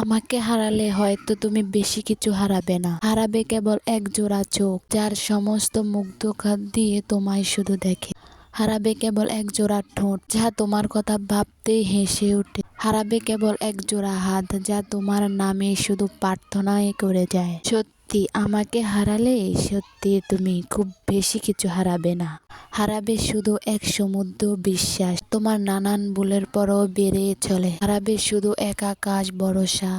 আমাকে হারালে হয়তো তুমি বেশি কিছু হারাবে না, হারাবে কেবল এক জোড়া চোখ যার সমস্ত মুগ্ধ খাত দিয়ে তোমায় শুধু দেখে। হারাবে কেবল এক জোড়া ঠোঁট যা তোমার কথা ভাবতেই হেসে ওঠে। হারাবে কেবল এক জোড়া হাত যা তোমার নামে শুধু প্রার্থনাই করে যায়। সত্যি আমাকে হারালে সত্যি তুমি খুব বেশি কিছু হারাবে না, হারাবে শুধু এক সমুদ্র বিশ্বাস তোমার নানান ভুলের পরও বেড়ে চলে। হারাবে শুধু এক আকাশ ভরসা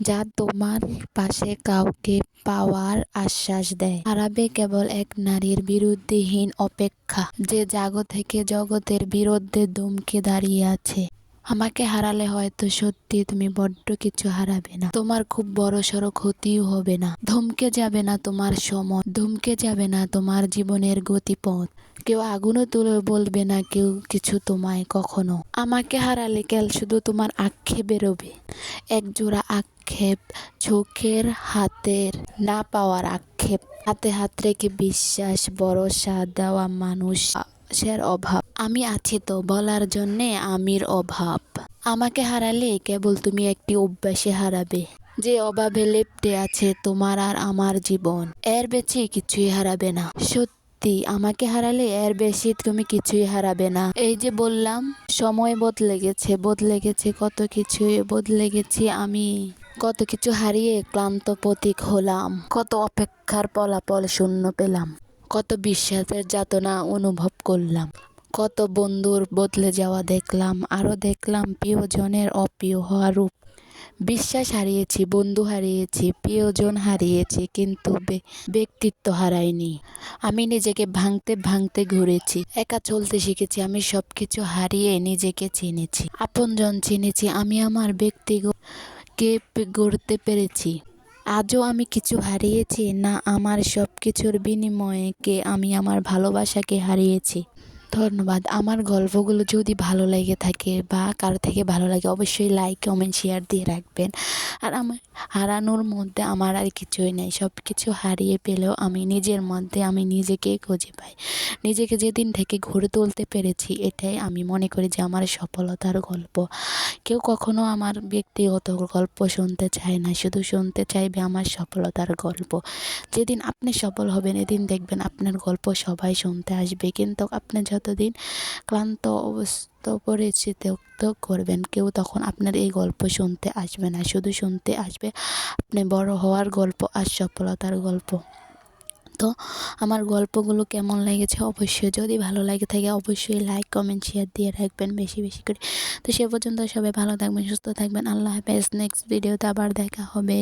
যা তোমার পাশে কাউকে পাওয়ার আশ্বাস দেয়। হারাবে কেবল এক নারীর বিরুদ্ধহীন অপেক্ষা যে জাগো থেকে জগতের বিরুদ্ধে দমকে দাঁড়িয়ে আছে। আমাকে হারালে হয়তো সত্যি তুমি বড্ড কিছু হারাবে না, তোমার খুব বড় সড়ো ক্ষতিও হবে না, ধমকে যাবে না তোমার সময়, ধমকে যাবে না তোমার জীবনের গতিপথ, কেউ আগুনও তুলে বলবে না কেউ কিছু তোমায় কখনো। আমাকে হারালে কেল শুধু তোমার আক্ষেপ বেরোবে, এক জোড়া আক্ষেপ, চোখের হাতের না পাওয়ার আক্ষেপ, হাতে হাত রেখে বিশ্বাস ভরসা দেওয়া মানুষের অভাব। আমি আছি তো বলার জন্যে আমির অভাব। আমাকে হারালে কেবল তুমি একটি অভ্যাসে হারাবে, যে অভাবে লেপ্টে আছে তোমার আর আমার জীবন। এর বেশি কিছুই হারাবে না। সত্যি আমাকে হারালে এর বেশি তুমি কিছুই হারাবে না। এই যে বললাম সময় বদলে গেছে কত কিছুই বদলে গেছি আমি, কত কিছু হারিয়ে ক্লান্ত প্রতীক হলাম, কত অপেক্ষার ফলাফল শূন্য পেলাম, কত বিশ্বাসের যাতনা অনুভব করলাম, কত বন্ধুর বদলে যাওয়া দেখলাম, আরও দেখলাম প্রিয়জনের অপ্রিয় হওয়া রূপ। বিশ্বাস হারিয়েছি, বন্ধু হারিয়েছি, প্রিয়জন হারিয়েছি, কিন্তু ব্যক্তিত্ব হারাইনি। আমি নিজেকে ভাঙতে ভাঙতে ঘুরেছি, একা চলতে শিখেছি, আমি সবকিছু হারিয়ে নিজেকে চিনেছি, আপনজন চিনেছি, আমি আমার ব্যক্তিকে গড়তে পেরেছি। আজও আমি কিছু হারিয়েছি না, আমার সব কিছুর বিনিময়ে আমি আমার ভালোবাসাকে হারিয়েছি। ধন্যবাদ। আমার গল্পগুলো যদি ভালো লেগে থাকে বা কারো থেকে ভালো লাগে অবশ্যই লাইক কমেন্ট শেয়ার দিয়ে রাখবেন। আর আমার হারানোর মধ্যে আমার আর কিছুই নেই, সব কিছু হারিয়ে পেলেও আমি নিজের মধ্যে আমি নিজেকেই খুঁজে পাই। নিজেকে যেদিন থেকে গড়ে তুলতে পেরেছি এটাই আমি মনে করি যে আমার সফলতার গল্প। কেউ কখনো আমার ব্যক্তিগত গল্প শুনতে চায় না, শুধু শুনতে চাইবে আমার সফলতার গল্প। যেদিন আপনি সফল হবেন এদিন দেখবেন আপনার গল্প সবাই শুনতে আসবে, কিন্তু আপনি যতদিন ক্লান্ত পরিচিত করবেন কেউ তখন আপনার এই গল্প শুনতে আসবে না, শুধু শুনতে আসবে আপনি বড় হওয়ার গল্প আর সফলতার গল্প। তো আমার গল্পগুলো কেমন লেগেছে অবশ্যই, যদি ভালো লাগে থাকে অবশ্যই লাইক কমেন্ট শেয়ার দিয়ে রাখবেন বেশি বেশি করে। তো সে পর্যন্ত সবাই ভালো থাকবেন, সুস্থ থাকবেন। আল্লাহ হাফেজ। নেক্সট ভিডিওতে আবার দেখা হবে।